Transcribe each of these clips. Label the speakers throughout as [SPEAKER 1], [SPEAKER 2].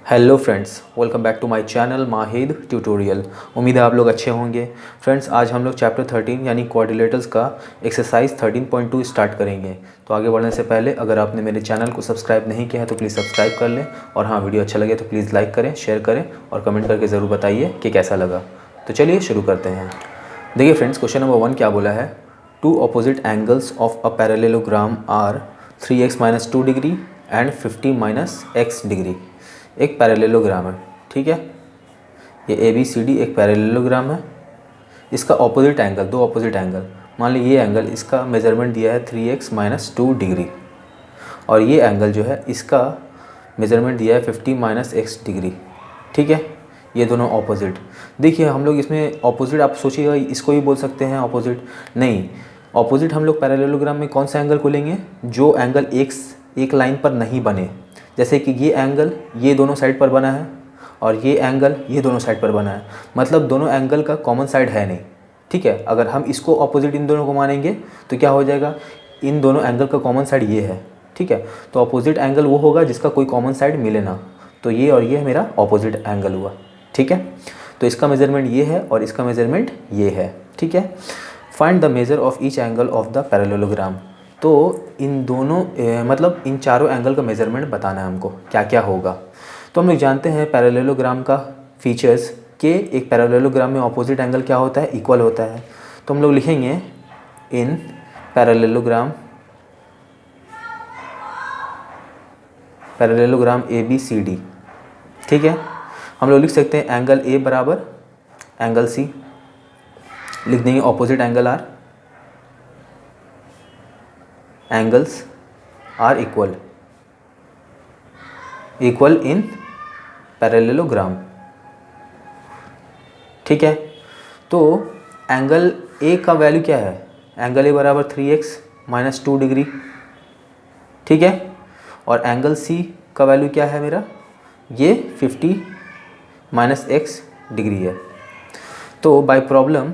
[SPEAKER 1] Hello friends, welcome back to my channel Mahid tutorial. उम्मीद है आप लोग अच्छे होंगे। फ्रेंड्स, आज हम लोग चैप्टर 13 यानी क्वाड्रिलेटरल्स का एक्सरसाइज 13.2 स्टार्ट करेंगे। तो आगे बढ़ने से पहले अगर आपने मेरे चैनल को सब्सक्राइब नहीं किया है तो प्लीज़ सब्सक्राइब कर लें, और हाँ, वीडियो अच्छा लगे तो प्लीज़ लाइक करें, शेयर करें और कमेंट करके ज़रूर बताइए कि कैसा लगा। तो चलिए शुरू करते हैं। देखिए फ्रेंड्स, क्वेश्चन नंबर 1 क्या बोला है। Two opposite angles of a parallelogram are 3x - 2 degree and 50 - x degree. एक पैरेललोग्राम है, ठीक है। ये ABCD एक पैरेललोग्राम है। इसका ऑपोजिट एंगल, दो ऑपोजिट एंगल, मान लीजिए ये एंगल, इसका मेजरमेंट दिया है 3x - 2 डिग्री, और ये एंगल जो है इसका मेजरमेंट दिया है 50 - x डिग्री, ठीक है। ये दोनों ऑपोजिट। देखिए हम लोग इसमें ऑपोजिट, आप सोचिएगा इसको ही बोल सकते हैं ऑपोजिट, नहीं। ऑपोजिट हम लोग पैरेललोग्राम में कौन सा एंगल को लेंगे, जो एंगल एक लाइन पर नहीं बने। जैसे कि ये एंगल ये दोनों साइड पर बना है और ये एंगल ये दोनों साइड पर बना है, मतलब दोनों एंगल का कॉमन साइड है नहीं, ठीक है। अगर हम इसको ऑपोजिट इन दोनों को मानेंगे तो क्या हो जाएगा, इन दोनों एंगल का कॉमन साइड ये है, ठीक है। तो ऑपोजिट एंगल वो होगा जिसका कोई कॉमन साइड मिले ना। तो ये और ये मेरा ऑपोजिट एंगल हुआ, ठीक है। तो इसका मेजरमेंट ये है और इसका मेजरमेंट ये है, ठीक है। Find the measure of each angle of the parallelogram. तो इन दोनों मतलब इन चारों एंगल का मेजरमेंट बताना है हमको, क्या क्या होगा। तो हम लोग जानते हैं पैरेललोग्राम का फीचर्स कि एक पैरेललोग्राम में ऑपोजिट एंगल क्या होता है, इक्वल होता है। तो हम लोग लिखेंगे इन पैरेललोग्राम ABCD, ठीक है। हम लोग लिख सकते हैं एंगल A बराबर एंगल C, लिख देंगे opposite angle R, angles are equal in parallelogram, ठीक है। तो एंगल ए का वैल्यू क्या है, एंगल ए बराबर 3x - 2 डिग्री, ठीक है। और एंगल सी का वैल्यू क्या है मेरा, ये 50 - x डिग्री है। तो बाय प्रॉब्लम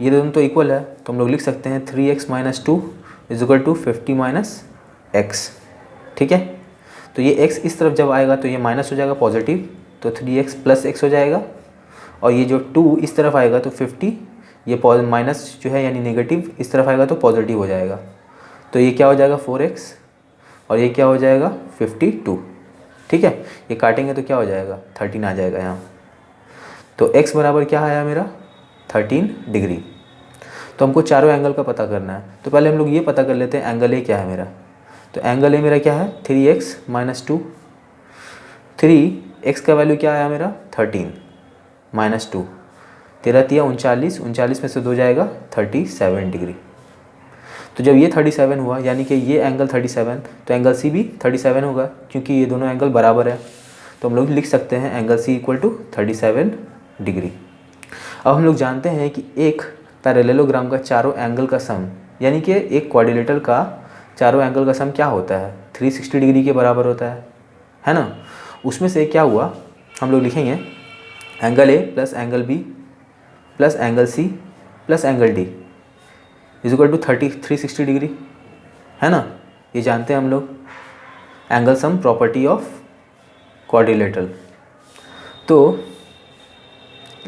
[SPEAKER 1] ये दोनों तो इक्वल है, तो हम लोग लिख सकते हैं 3x - 2 = 50 - x, ठीक है। तो ये x इस तरफ जब आएगा तो ये माइनस हो जाएगा पॉजिटिव, तो 3x + x हो जाएगा। और ये जो 2 इस तरफ आएगा तो 50, ये माइनस जो है यानी नेगेटिव इस तरफ आएगा तो पॉजिटिव हो जाएगा। तो ये क्या हो जाएगा 4x, और ये क्या हो जाएगा 52, ठीक है। ये काटेंगे तो क्या हो जाएगा 13 आ जाएगा यहाँ। तो x बराबर क्या आया मेरा 13 डिग्री। तो हमको चारों एंगल का पता करना है, तो पहले हम लोग ये पता कर लेते हैं एंगल ए क्या है मेरा। तो एंगल ए मेरा क्या है 3x - 2, 3x का वैल्यू क्या आया मेरा 13 - 2, 13 × 39, 39 में से 2 जाएगा 37 डिग्री। तो जब ये 37 हुआ यानी कि ये एंगल 37, तो एंगल सी भी 37 होगा, क्योंकि ये दोनों एंगल बराबर है। तो हम लोग लिख सकते हैं एंगल सी = 37 डिग्री। अब हम लोग जानते हैं कि एक पैरेललोग्राम का चारों एंगल का सम, यानी कि एक क्वाड्रिलेटरल का चारों एंगल का सम क्या होता है 360 डिग्री के बराबर होता है ना। उसमें से क्या हुआ, हम लोग लिखेंगे angle A plus angle B plus angle C plus angle D = 360 degree, है ना। ये जानते हैं हम लोग angle sum property of quadrilateral. तो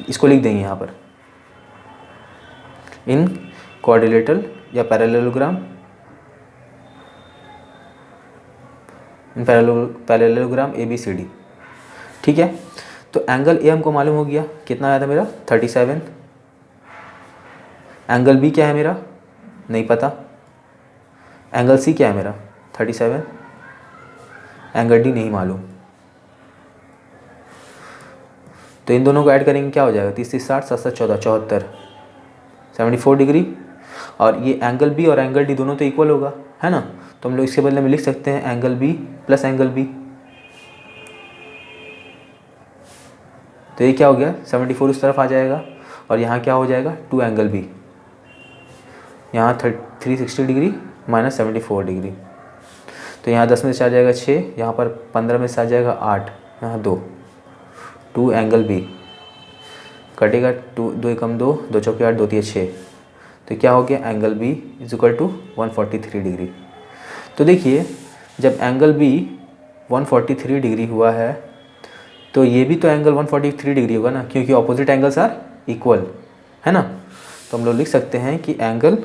[SPEAKER 1] इसको लिख देंगे यहाँ पर इन क्वाड्रिलेटरल या पैरेललोग्राम, इन पैरेललोग्राम ABCD, ठीक है। तो एंगल ए हमको मालूम हो गया कितना आया था मेरा 37। एंगल बी क्या है मेरा नहीं पता। एंगल सी क्या है मेरा 37। एंगल डी नहीं मालूम। तो इन दोनों को ऐड करेंगे क्या हो जाएगा 30 30 60 7 7 14 74, 74 डिग्री। और ये एंगल बी और एंगल डी दोनों तो इक्वल होगा, है ना। तो हम लोग इसके बदले में लिख सकते हैं angle B plus angle B. तो ये क्या हो गया 74 उस तरफ आ जाएगा, और यहाँ क्या हो जाएगा 2 एंगल बी, यहाँ 360 डिग्री - 74 डिग्री। तो यहाँ 10 में से आ जाएगा 6, यहाँ पर 15 में से आ जाएगा 8, यहाँ 2 एंगल बी कटेगा, 2 2 कम 2, 2 चौके 8, 2 3 6। तो क्या हो गया एंगल बी = 143 डिग्री। तो देखिए जब एंगल बी 143 डिग्री हुआ है तो ये भी तो एंगल 143 डिग्री होगा ना, क्योंकि ऑपोजिट एंगल्स आर इक्वल, है ना। तो हम लोग लिख सकते हैं कि एंगल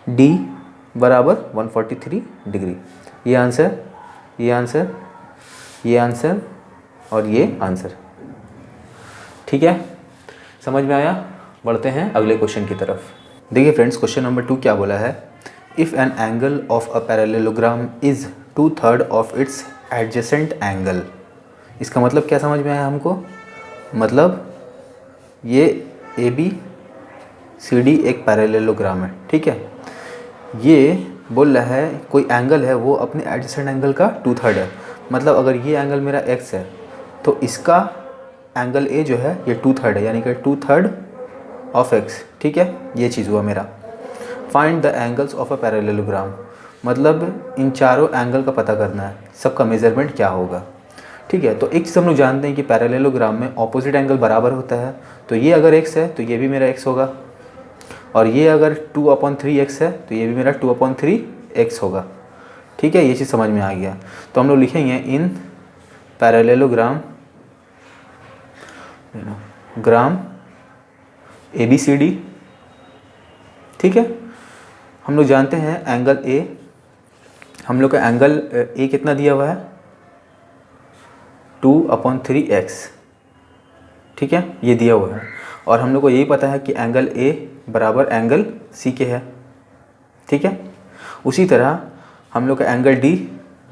[SPEAKER 1] डी बराबर 143 डिग्री। ये आंसर, ये आंसर, ये आंसर और ये आंसर। ठीक है, समझ में आया। बढ़ते हैं अगले क्वेश्चन की तरफ। देखिए फ्रेंड्स, क्वेश्चन नंबर 2 क्या बोला है, if an angle of a parallelogram is 2/3 of its adjacent angle. इसका मतलब क्या समझ में आया हमको, मतलब ये ए बी सी डी एक पैरेललोग्राम है, ठीक है। ये बोल रहा है कोई एंगल है वो अपने एडजेसेंट एंगल का 2/3 है। मतलब अगर ये एंगल मेरा x है तो इसका एंगल ए जो है ये 2/3 है, यानी कि 2/3 ऑफ x, ठीक है। ये चीज़ हुआ मेरा। Find the angles of a parallelogram, मतलब इन चारों एंगल का पता करना है, सबका मेजरमेंट क्या होगा, ठीक है। तो एक चीज़ हम लोग जानते हैं कि पैरेललोग्राम में ऑपोजिट एंगल बराबर होता है। तो ये अगर x है तो ये भी मेरा x होगा, और ये अगर 2/3x है तो ये भी मेरा 2/3x होगा, ठीक है। ये चीज़ समझ में आ गया। तो हम लोग लिखेंगे इन पैरेललोग्राम ग्राम ABCD, ठीक है। हम लोग जानते हैं एंगल A, हम लोग का एंगल A कितना दिया हुआ है 2/3x, ठीक है, ये दिया हुआ है। और हम लोग को यही पता है कि एंगल A बराबर एंगल C के है, ठीक है। उसी तरह हम लोग का एंगल D,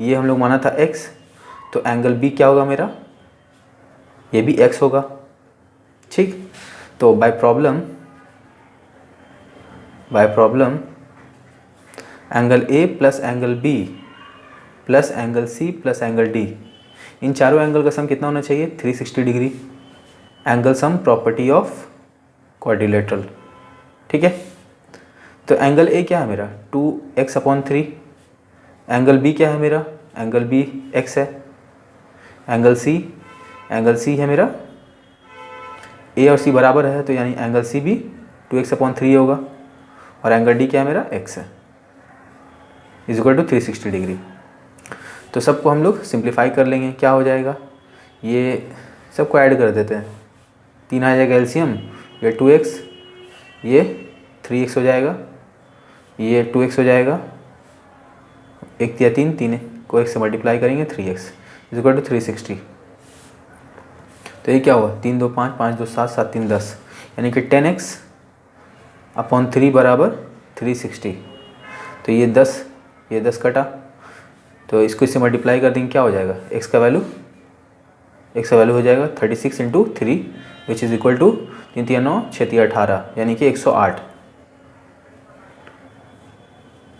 [SPEAKER 1] ये हम लोग माना था x, तो एंगल B क्या होगा मेरा, ये भी x होगा, ठीक। तो by problem angle A plus angle B plus angle C plus angle D, इन चारों एंगल का सम कितना होना चाहिए 360 degree. Angle sum property of quadrilateral, ठीक है। तो एंगल A क्या है मेरा 2x/3, एंगल B क्या है मेरा, एंगल B x है, एंगल C है मेरा, A और C बराबर है तो यानी एंगल C भी 2x/3 होगा, और एंगल D क्या है मेरा x है, इक्वल टू 360 डिग्री। तो सबको हम लोग सिंप्लीफाई कर लेंगे, क्या हो जाएगा, ये सबको ऐड कर देते हैं, 3 आ जाएगा एलसीएम, ये 2x, ये 3x हो जाएगा, ये 2x हो जाएगा, 1 या 3 को 1 से मल्टीप्लाई करेंगे 3x इक्वल टू 360। तो ये क्या हुआ 3 2 5 5 2 7 7 3 10, यानी कि 10x/3 बराबर 360। तो ये 10 कटा, तो इसको इससे मल्टीप्लाई कर देंगे, क्या हो जाएगा x का वैल्यू हो जाएगा 36 × 3 विच इज़ इक्वल टू 3 3 9 6 3 18, यानी कि 108।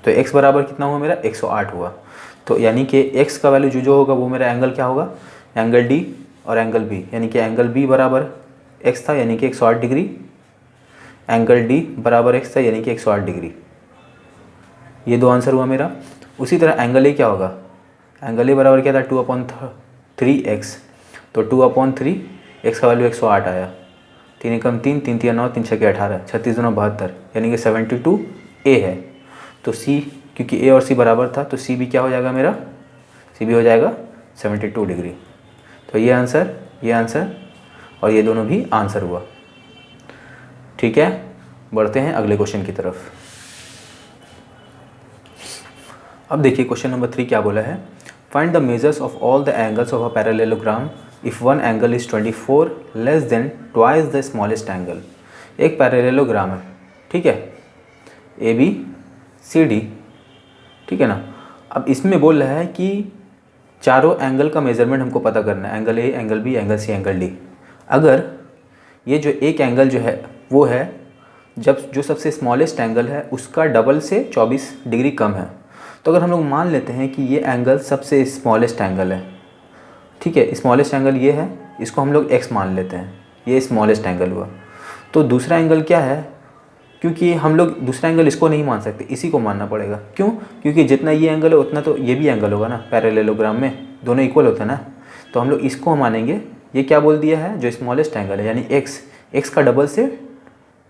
[SPEAKER 1] तो x बराबर कितना हुआ मेरा 108 हुआ। तो यानी कि x का वैल्यू जो होगा वो मेरा एंगल क्या होगा, एंगल D और एंगल B, यानी कि एंगल B बराबर x था यानी कि 108 डिग्री, एंगल D बराबर x था यानी कि 108 डिग्री। ये 2 आंसर हुआ मेरा। उसी तरह एंगल A क्या होगा, एंगल A बराबर क्या था 2/3x, तो 2/3 x का वैल्यू 108 आया, 3 एकम 3 3 3 9 3 6 18 36 2 72, यानी कि 72A है। तो C, क्योंकि A और C बराबर था तो C भी क्या हो जाएगा मेरा, C भी हो जाएगा 72 डिग्री। तो ये आंसर और ये दोनों भी आंसर हुआ, ठीक है। बढ़ते हैं अगले क्वेश्चन की तरफ। अब देखिए क्वेश्चन नंबर 3 क्या बोला है, find the measures of all the angles of a parallelogram if one angle is 24 less than twice the smallest angle. एक पैरेललोग्राम है, ठीक है, ABCD, ठीक है ना। अब इसमें बोल रहा है कि चारों एंगल का मेज़रमेंट हमको पता करना है, angle A, angle B, angle C, angle D। अगर ये जो एक एंगल जो है वो है जब जो सबसे स्मॉलेस्ट एंगल है उसका डबल से 24 डिग्री कम है, तो अगर हम लोग मान लेते हैं कि ये एंगल सबसे स्मॉलेस्ट एंगल है, ठीक है, स्मॉलेस्ट एंगल ये है, इसको हम लोग x मान लेते हैं, ये स्मॉलेस्ट एंगल हुआ। तो दूसरा एंगल क्या है, क्योंकि हम लोग दूसरा एंगल इसको नहीं मान सकते, इसी को मानना पड़ेगा। क्यों, क्योंकि जितना ये एंगल है उतना तो ये भी एंगल होगा ना, पैरेललोग्राम में दोनों इक्वल होता है ना। तो हम लोग इसको मानेंगे, ये क्या बोल दिया है जो स्मॉलेस्ट एंगल है यानी x का डबल से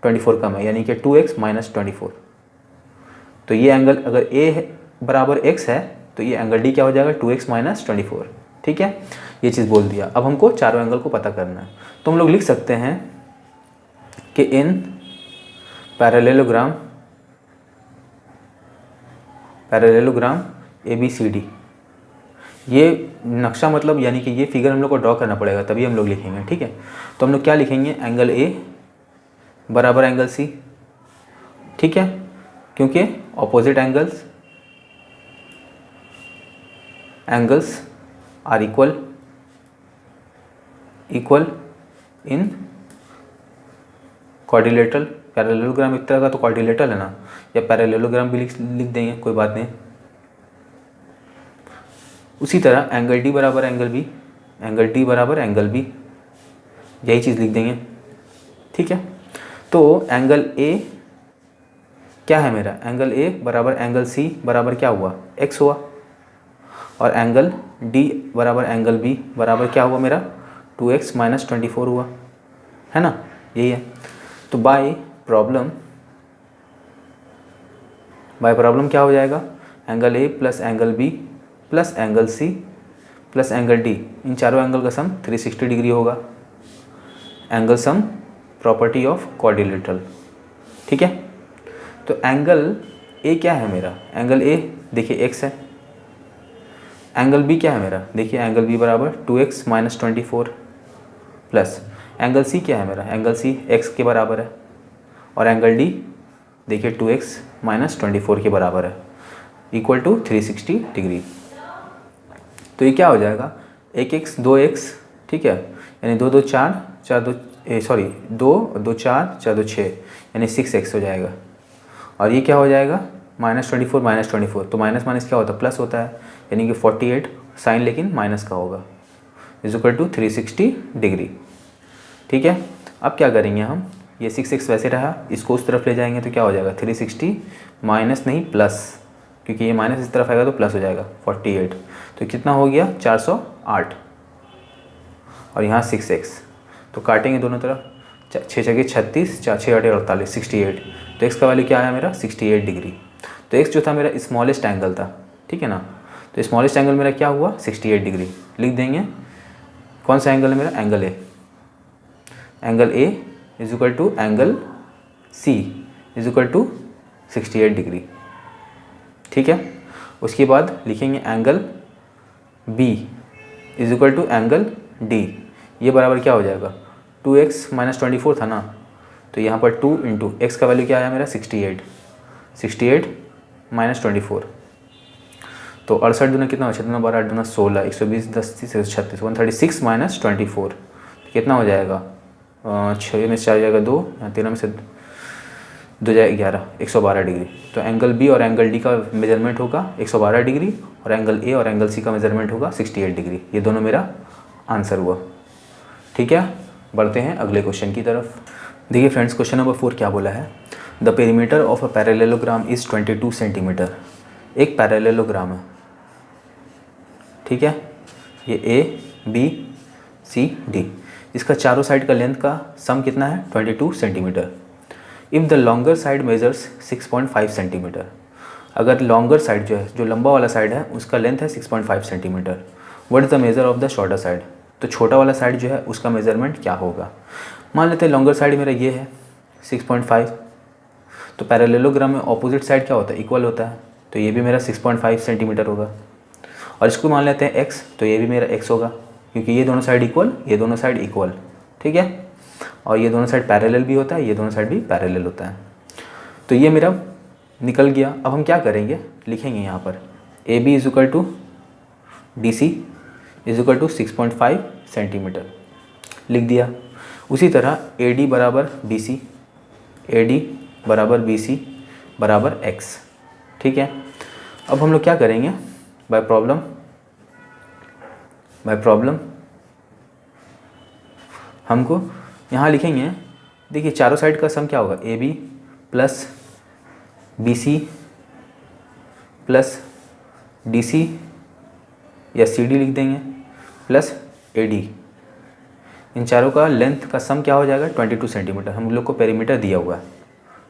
[SPEAKER 1] 24 कम है, यानी कि 2x - 24। तो ये एंगल अगर A है बराबर x है तो ये एंगल D क्या हो जाएगा 2x माइनस 24। ठीक है, ये चीज़ बोल दिया। अब हमको चारों एंगल को पता करना है, तो हम लोग लिख सकते हैं कि इन पैरेललोग्राम ABCD, ये नक्शा मतलब यानी कि ये फिगर हम लोग को ड्रॉ करना पड़ेगा तभी हम लोग लिखेंगे। ठीक है, तो हम लोग क्या लिखेंगे, एंगल A बराबर एंगल C। ठीक है, क्योंकि opposite angles are equal in quadrilateral. Parallelogram एक तरह का तो क्वाड्रिलेटरल है ना, या पैरेललोग्राम भी लिख देंगे, कोई बात नहीं। उसी तरह एंगल D बराबर एंगल B, यही चीज़ लिख देंगे। ठीक है, तो एंगल A क्या है मेरा, एंगल A बराबर एंगल C बराबर क्या हुआ, x हुआ, और एंगल D बराबर एंगल B बराबर क्या हुआ मेरा 2x माइनस 24 हुआ, है ना, यही है। तो बाय प्रॉब्लम क्या हो जाएगा, angle A plus angle B plus angle C plus angle D, इन चारों एंगल का सम 360 डिग्री होगा। Angle sum property of quadrilateral. ठीक है, तो एंगल A क्या है मेरा, एंगल A देखिए x है, एंगल B क्या है मेरा, देखिए एंगल B बराबर 2x minus 24 plus angle C क्या है मेरा, एंगल C x के बराबर है, और एंगल D देखिए 2x माइनस 24 के बराबर है, इक्वल टू 360 डिग्री। तो ये क्या हो जाएगा, 1x 2x, ठीक है, यानी 2 2 4 4 2 2 2 4 4 2 6, यानी 6x हो जाएगा। और ये क्या हो जाएगा, -24 -24, तो माइनस माइनस क्या होता है, प्लस होता है, यानी कि 48 साइन लेकिन माइनस का होगा, इज इक्वल टू 360 डिग्री। ठीक है, अब क्या करेंगे हम, ये 6x वैसे रहा, इसको उस तरफ ले जाएंगे तो क्या हो जाएगा 360 माइनस नहीं प्लस, क्योंकि ये माइनस इस तरफ आएगा तो प्लस हो जाएगा 48, तो कितना हो गया 408, और यहाँ 6x, तो काटेंगे दोनों तरफ, 6 6 36, 4 6 8 48, 68, तो x का वैल्यू क्या आया मेरा 68 डिग्री। तो x जो था मेरा स्मॉलेस्ट एंगल था, ठीक है ना, तो स्मॉलेस्ट एंगल मेरा क्या हुआ 68 डिग्री, लिख देंगे। कौन सा एंगल है मेरा, angle A, angle A is equal to angle C is equal to 68 degree. ठीक है, उसके बाद लिखेंगे angle B is equal to angle D, ये बराबर क्या हो जाएगा 2x माइनस 24 था ना, तो यहाँ पर 2 इंटू एक्स का वैल्यू क्या आया मेरा 68 माइनस 24, तो 68 दूना कितना हो, 6 दूना 12, 8 दूना 16, 120 10 30 36, 136 माइनस 24 कितना हो जाएगा, 6 में से 4 जाएगा 2, यहाँ 13 में से 2 जाएगा 11, 112 डिग्री। तो एंगल B और एंगल D का मेजरमेंट होगा 112 डिग्री, और एंगल A और एंगल C का मेजरमेंट होगा 68 डिग्री। ये दोनों मेरा आंसर हुआ। ठीक है, बढ़ते हैं अगले क्वेश्चन की तरफ। देखिए फ्रेंड्स, क्वेश्चन नंबर 4 क्या बोला है, the perimeter of a parallelogram is 22 centimetre. एक पैरेललोग्राम है, ठीक है, ये A B C D, इसका चारों साइड का लेंथ का सम कितना है 22 centimetre. If the longer side measures 6.5 centimetre, अगर लॉन्गर साइड जो है, जो लंबा वाला साइड है उसका लेंथ है 6.5 centimetre, what is the measure of the shorter side, तो छोटा वाला साइड जो है उसका मेजरमेंट क्या होगा। मान लेते हैं लॉन्गर साइड मेरा ये है 6.5, तो पैरेललोग्राम में ऑपोजिट साइड क्या होता है, इक्वल होता है, तो ये भी मेरा 6.5 सेंटीमीटर होगा। और इसको मान लेते हैं x, तो ये भी मेरा x होगा, क्योंकि ये दोनों साइड इक्वल, ये दोनों साइड इक्वल, ठीक है, और ये दोनों साइड पैरेलल भी होता है, ये दोनों साइड भी पैरेलल होता है। तो ये मेरा निकल गया। अब हम क्या करेंगे, लिखेंगे यहाँ पर AB is equal to DC is equal to 6.5 centimetre, लिख दिया। उसी तरह AD बराबर BC बराबर x, ठीक है। अब हम लोग क्या करेंगे, बाय प्रॉब्लम हमको यहाँ लिखेंगे, देखिए चारों साइड का सम क्या होगा, AB plus BC plus DC या CD लिख देंगे प्लस AD, इन चारों का लेंथ का सम क्या हो जाएगा 22 सेंटीमीटर। हम लोग को पेरीमीटर दिया हुआ है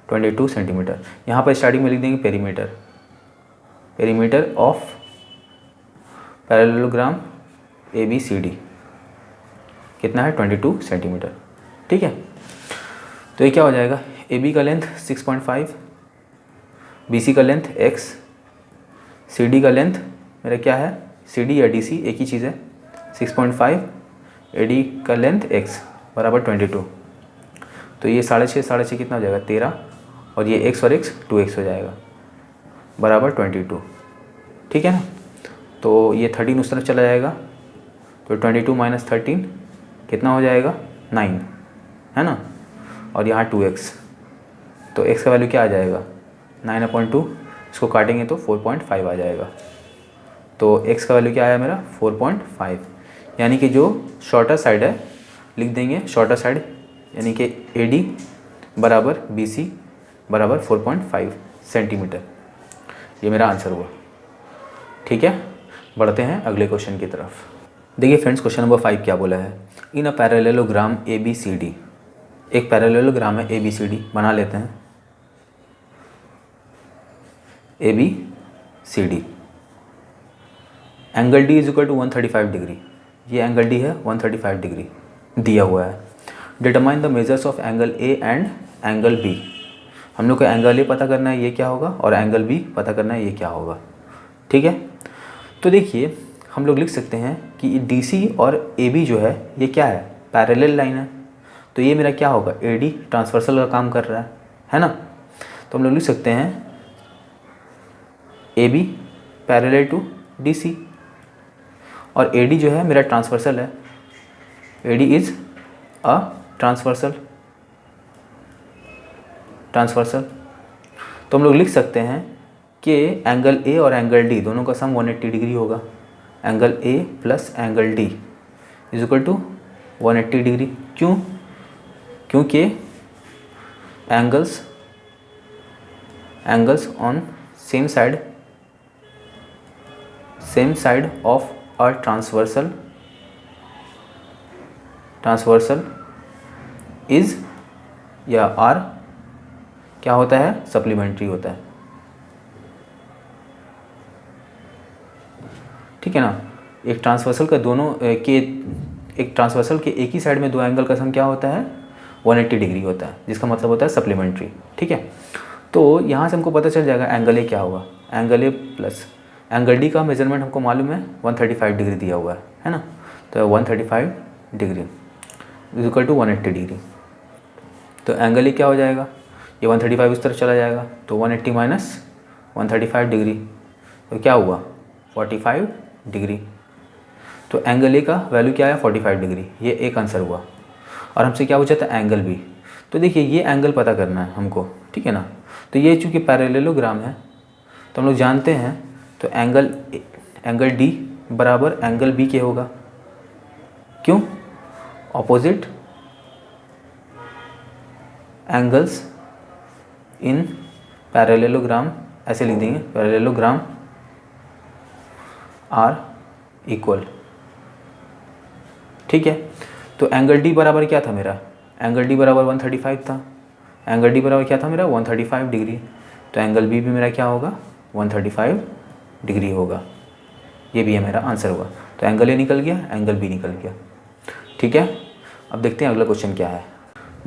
[SPEAKER 1] 22 सेंटीमीटर, यहाँ पर स्टार्टिंग में लिख देंगे perimeter perimeter of parallelogram ABCD कितना है 22 सेंटीमीटर। ठीक है, तो ये क्या हो जाएगा, AB का लेंथ 6.5, BC का लेंथ x, CD का लेंथ मेरा क्या है, CD या DC एक ही चीज़ है, 6.5, AD का लेंथ x बराबर 22। तो ये 6.5 कितना हो जाएगा 13, और ये x और x 2x हो जाएगा बराबर 22। ठीक है ना, तो ये 13 उस तरफ चला जाएगा, तो 22 माइनस 13 कितना हो जाएगा 9, है ना, और यहाँ 2x, तो x का वैल्यू क्या आ जाएगा 9/2, इसको काटेंगे तो 4.5 आ जाएगा। तो x का वैल्यू क्या आया मेरा 4.5, यानी कि जो शॉर्टर साइड है लिख देंगे शॉर्टर साइड, यानी कि AD बराबर BC बराबर 4.5 सेंटीमीटर। ये मेरा आंसर हुआ। ठीक है, बढ़ते हैं अगले क्वेश्चन की तरफ। देखिए फ्रेंड्स, क्वेश्चन नंबर 5 क्या बोला है, इन अ पैरेललोग्राम ABCD, एक पैरेललोग्राम है ABCD, बना लेते हैं ABCD, angle D is equal to 135 degree, ये एंगल D है 135 डिग्री दिया हुआ है। Determine the measures of angle A and angle B, हम लोग को एंगल A पता करना है ये क्या होगा, और एंगल B पता करना है ये क्या होगा। ठीक है, तो देखिए हम लोग लिख सकते हैं कि DC और AB जो है ये क्या है, पैरेलल लाइन है, तो ये मेरा क्या होगा AD ट्रांसवर्सल का काम कर रहा है ना, तो हम लोग लिख सकते हैं AB पैरेलल टू DC, और AD जो है मेरा ट्रांसवर्सल है, AD इज अ ट्रांसवर्सल, तो हम लोग लिख सकते हैं कि एंगल A और एंगल D दोनों का सम 180 डिग्री होगा, angle A plus angle D is equal to 180 degree. क्यों, क्योंकि angles on same side of a transversal is या आर क्या होता है, सप्लीमेंट्री होता है। ठीक है ना, एक ट्रांसवर्सल के एक ही साइड में दो एंगल का सम क्या होता है 180 डिग्री होता है, जिसका मतलब होता है सप्लीमेंट्री। ठीक है, तो यहाँ से हमको पता चल जाएगा एंगल A क्या होगा, angle A plus angle D का मेजरमेंट हमको मालूम है 135 डिग्री दिया हुआ है ना, तो 135 degree is equal to 180 degree, तो एंगल A क्या हो जाएगा, ये 135 उस तरफ चला जाएगा, तो 180 माइनस 135 डिग्री, तो क्या हुआ 45 डिग्री। तो एंगल A का वैल्यू क्या है 45 डिग्री, ये एक आंसर हुआ। और हमसे क्या पूछा था एंगल B, तो देखिए ये एंगल पता करना है हमको। ठीक है ना, तो ये चूँकि पैरेललोग्राम है तो हम लोग जानते हैं, तो एंगल D बराबर एंगल B के होगा। क्यों, ऑपोजिट एंगल्स इन पैरेललोग्राम, ऐसे लिख देंगे पैरेललोग्राम आर इक्वल। ठीक है, तो एंगल D बराबर क्या था मेरा, एंगल D बराबर 135 था, एंगल D बराबर क्या था मेरा 135 डिग्री, तो एंगल B भी मेरा क्या होगा 135 डिग्री होगा। ये भी है मेरा आंसर हुआ। तो एंगल A निकल गया, एंगल B निकल गया। ठीक है, अब देखते हैं अगला क्वेश्चन क्या है।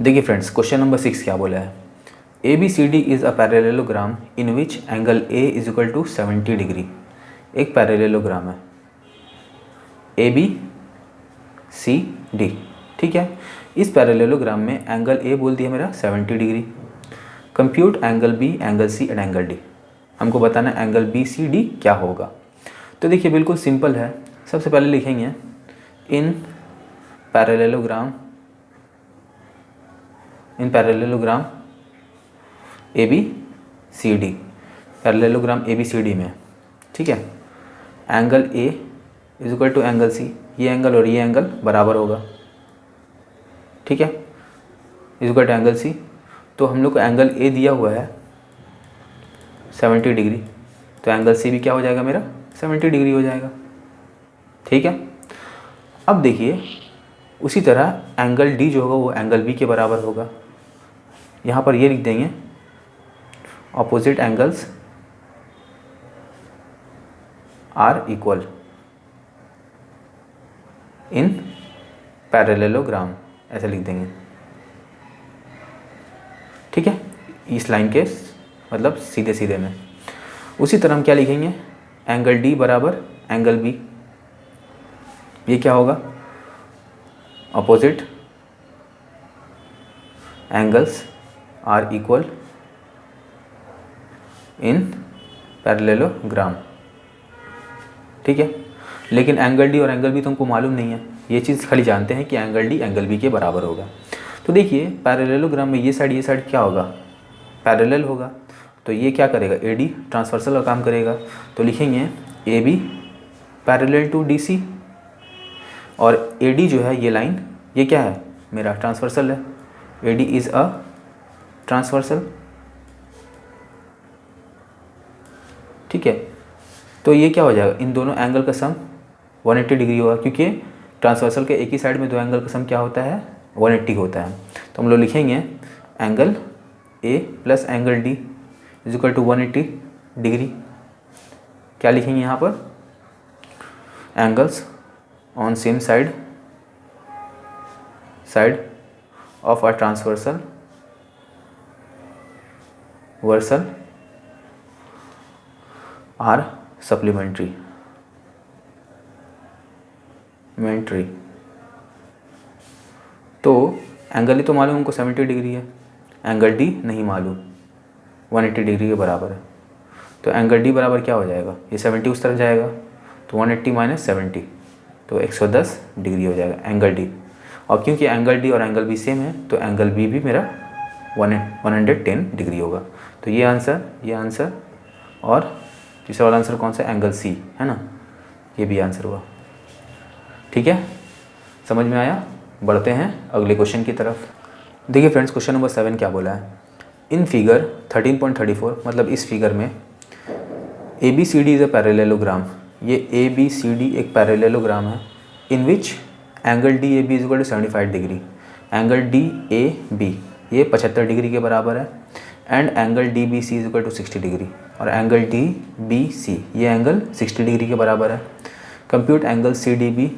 [SPEAKER 1] देखिए फ्रेंड्स, क्वेश्चन नंबर 6 क्या बोला है, ABCD is a parallelogram in which angle A is equal to 70 degree. एक पैरेललोग्राम है ABCD। ठीक है, इस पैरेललोग्राम में एंगल A बोल दिया मेरा 70 degree. Compute angle B, angle C and angle D। हमको बताना है एंगल BCD क्या होगा। तो देखिए बिल्कुल सिंपल है, सबसे पहले लिखेंगे in parallelogram ABCD, parallelogram ABCD में। ठीक है, angle A is equal to angle C, ये एंगल और ये एंगल बराबर होगा। ठीक है, is equal to angle C, तो हम लोग को एंगल A दिया हुआ है 70 डिग्री, तो एंगल C भी क्या हो जाएगा मेरा 70 डिग्री हो जाएगा। ठीक है, अब देखिए उसी तरह एंगल D जो होगा वो एंगल B के बराबर होगा। यहाँ पर ये लिख देंगे opposite angles are equal in parallelogram, ऐसे लिख देंगे। ठीक है, इस लाइन के मतलब सीधे सीधे में। उसी तरह हम क्या लिखेंगे, एंगल डी बराबर एंगल बी, ये क्या होगा, opposite angles are equal in parallelogram. ठीक है, लेकिन एंगल डी और एंगल बी तुमको मालूम नहीं है, ये चीज़ खाली जानते हैं कि एंगल डी एंगल बी के बराबर होगा। तो देखिए पैरेललोग्राम में ये साइड क्या होगा, पैरेलल होगा, तो ये क्या करेगा, ए डी ट्रांसवर्सल का काम करेगा। तो लिखेंगे A B parallel to D C, और ए डी जो है ये लाइन, ये क्या है, मेरा ट्रांसवर्सल है, A D is a transversal. ठीक है, तो ये क्या हो जाएगा, इन दोनों एंगल का सम 180 डिग्री होगा, क्योंकि ट्रांसवर्सल के एक ही साइड में दो एंगल का सम क्या होता है, 180 होता है। तो हम लोग लिखेंगे angle A plus angle D is equal to 180 degree. क्या लिखेंगे यहाँ पर, angles on same side of a transversal versal are supplementary. तो एंगल ही तो मालूम हमको 70 डिग्री है, एंगल डी नहीं मालूम, 180 डिग्री के बराबर है। तो एंगल डी बराबर क्या हो जाएगा, ये 70 उस तरफ जाएगा, तो 180 माइनस 70 तो 110 डिग्री हो जाएगा एंगल डी। और क्योंकि एंगल डी और एंगल बी सेम है, तो एंगल बी भी मेरा 110 डिग्री होगा। तो ये आंसर और तीसरा वाला आंसर कौन सा, एंगल सी है ना, ये भी आंसर हुआ। ठीक है, समझ में आया। बढ़ते हैं अगले क्वेश्चन की तरफ। देखिए फ्रेंड्स, क्वेश्चन नंबर 7 क्या बोला है, इन फिगर 13.34, मतलब इस फिगर में A B C D is a parallelogram, ये ए बी सी डी एक पैरेललोग्राम है, in which angle D A B is equal to 75 degree, angle D A B ये 75 डिग्री के बराबर है, and angle D B C is equal to 60 degree, और angle D B C ये angle 60 degree के बराबर है। Compute angle C D B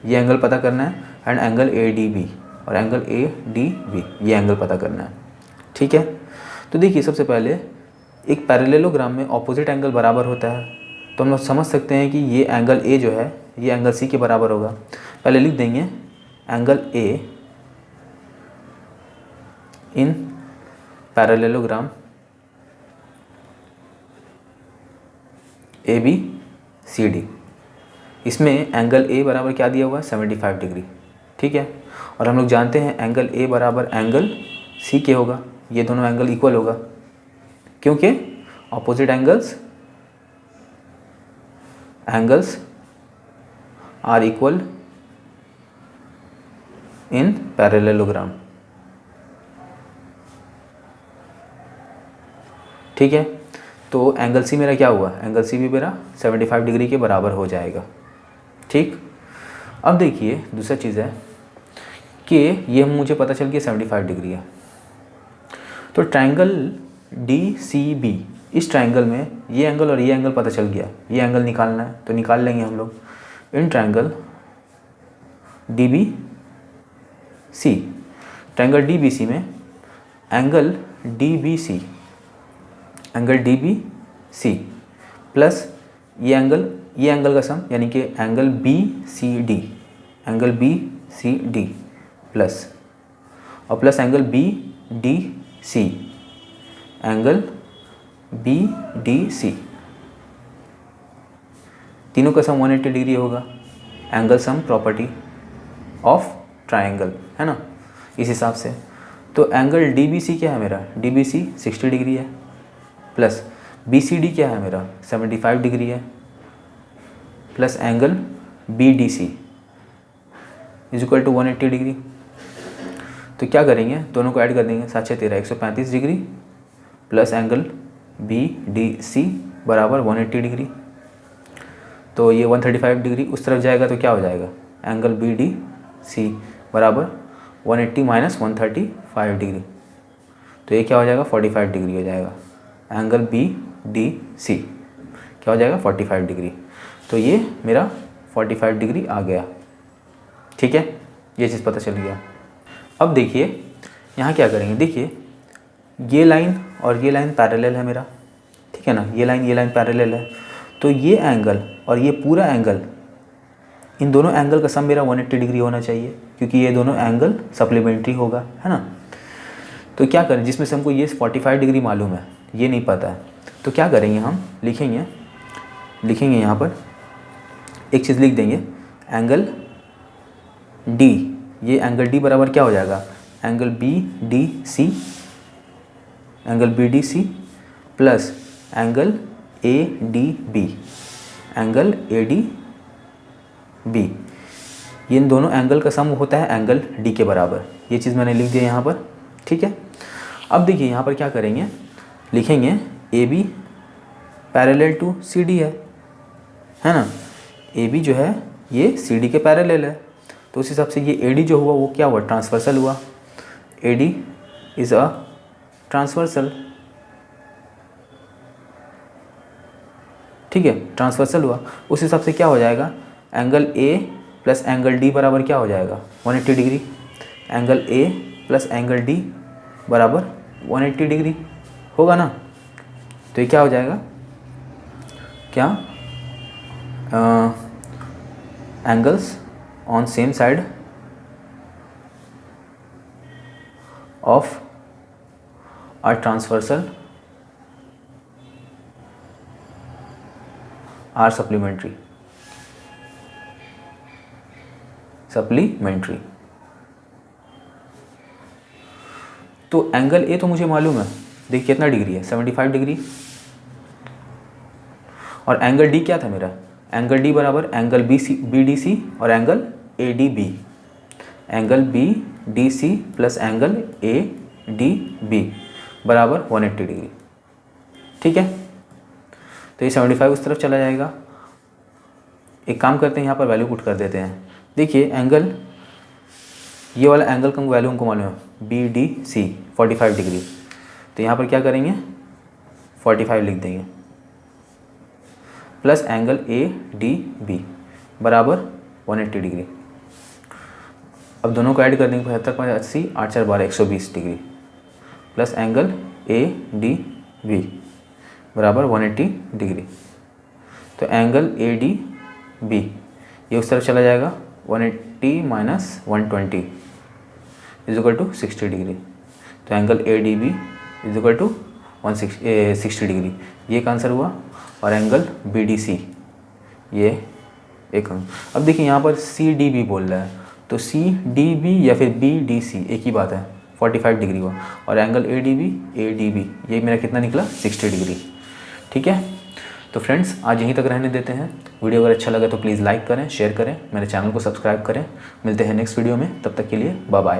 [SPEAKER 1] ये एंगल पता करना है, and angle A D B और एंगल ए डी बी ये एंगल पता करना है। ठीक है, तो देखिए सबसे पहले एक पैरेललोग्राम में ऑपोजिट एंगल बराबर होता है, तो हम लोग समझ सकते हैं कि ये एंगल ए जो है ये एंगल सी के बराबर होगा। पहले लिख देंगे angle A in parallelogram A B C D, इसमें एंगल ए बराबर क्या दिया हुआ है, 75 डिग्री। ठीक है, और हम लोग जानते हैं एंगल ए बराबर एंगल सी के होगा, ये दोनों एंगल इक्वल होगा, क्योंकि opposite angles are equal in parallelogram. ठीक है, तो एंगल सी मेरा क्या हुआ, एंगल सी भी मेरा 75 डिग्री के बराबर हो जाएगा। ठीक, अब देखिए दूसरा चीज़ है कि ये मुझे पता चल गया 75 डिग्री है, तो ट्रायंगल डी सी बी, इस ट्रायंगल में ये एंगल और ये एंगल पता चल गया, ये एंगल निकालना है तो निकाल लेंगे हम लोग। In triangle D B C, triangle D B C में angle D B C plus ये एंगल का सम, यानी कि angle B C D plus और plus angle B D C, तीनों का सम 180 डिग्री होगा। Angle sum property of triangle है ना, इस हिसाब से। तो एंगल डी बी सी क्या है मेरा, डी बी सी 60 डिग्री है, प्लस बी सी डी क्या है मेरा 75 डिग्री है, plus angle B D C is equal to 180 degree. तो क्या करेंगे, दोनों को ऐड कर देंगे, 7 6 13 135 degree plus angle B D C बराबर 180 डिग्री। तो ये 135 डिग्री उस तरफ जाएगा तो क्या हो जाएगा, एंगल बी डी सी बराबर 180 माइनस 135 डिग्री, तो ये क्या हो जाएगा 45 डिग्री हो जाएगा एंगल बी डी सी। क्या हो जाएगा 45 डिग्री। तो ये मेरा 45 डिग्री आ गया। ठीक है, ये चीज़ पता चल गया। अब देखिए यहाँ क्या करेंगे, देखिए ये लाइन और ये लाइन पैरेलल है मेरा, ठीक है ना, ये लाइन पैरेलल है। तो ये एंगल और ये पूरा एंगल, इन दोनों एंगल का सम मेरा 180 डिग्री होना चाहिए, क्योंकि ये दोनों एंगल सप्लीमेंट्री होगा, है ना। तो क्या करें, जिसमें से हमको ये 45 डिग्री मालूम है, ये नहीं पता है, तो क्या करेंगे, हम लिखेंगे यहाँ पर एक चीज़ लिख देंगे, एंगल डी, ये एंगल डी बराबर क्या हो जाएगा, angle B D C plus angle A D B, ये इन दोनों एंगल का सम होता है एंगल डी के बराबर। ये चीज़ मैंने लिख दिया यहाँ पर, ठीक है। अब देखिए यहाँ पर क्या करेंगे, लिखेंगे A B parallel to C D है ना, ए बी जो है ये सी डी के पैरेलल है, तो उस हिसाब से ये ए डी जो हुआ वो क्या हुआ, ट्रांसवर्सल हुआ। A D is a transversal, ठीक है, ट्रांसवर्सल हुआ। उस हिसाब से क्या हो जाएगा, angle A plus angle D बराबर क्या हो जाएगा 180 degree, angle A plus angle D बराबर 180 डिग्री होगा ना। तो ये क्या हो जाएगा, क्या angles on same side of a transversal are supplementary. तो एंगल ए तो मुझे मालूम है, देखिए कितना डिग्री है 75 डिग्री, और एंगल डी क्या था मेरा, एंगल डी बराबर एंगल बी डी सी और angle A D B, angle B D C plus angle A D B बराबर 180 डिग्री, ठीक है। तो ये 75 उस तरफ चला जाएगा। एक काम करते हैं, यहाँ पर वैल्यू पुट कर देते हैं। देखिए एंगल, ये वाला एंगल का वैल्यू हमको मालूम है बी डी सी 45 डिग्री, तो यहाँ पर क्या करेंगे 45 लिख देंगे plus angle A D B बराबर 180 डिग्री। अब दोनों को ऐड करने के 75 5 80 8 4 12 120 degree plus angle A D B बराबर 180 डिग्री। तो एंगल ए डी बी ये उस तरफ चला जाएगा, 180 minus 120 is equal to 60 degree. तो angle A D B is equal to 60 degree, ये एक आंसर हुआ। और एंगल बी डी सी ये एक। अब देखिए यहाँ पर सी डी बी बोल रहा है, तो सी डी बी या फिर बी डी सी एक ही बात है, 45 डिग्री हुआ। और एंगल ए डी बी ये मेरा कितना निकला 60 डिग्री, ठीक है। तो फ्रेंड्स आज यहीं तक रहने देते हैं। वीडियो अगर अच्छा लगा तो प्लीज़ लाइक करें, शेयर करें, मेरे चैनल को सब्सक्राइब करें। मिलते हैं नेक्स्ट वीडियो में, तब तक के लिए बाय बाय।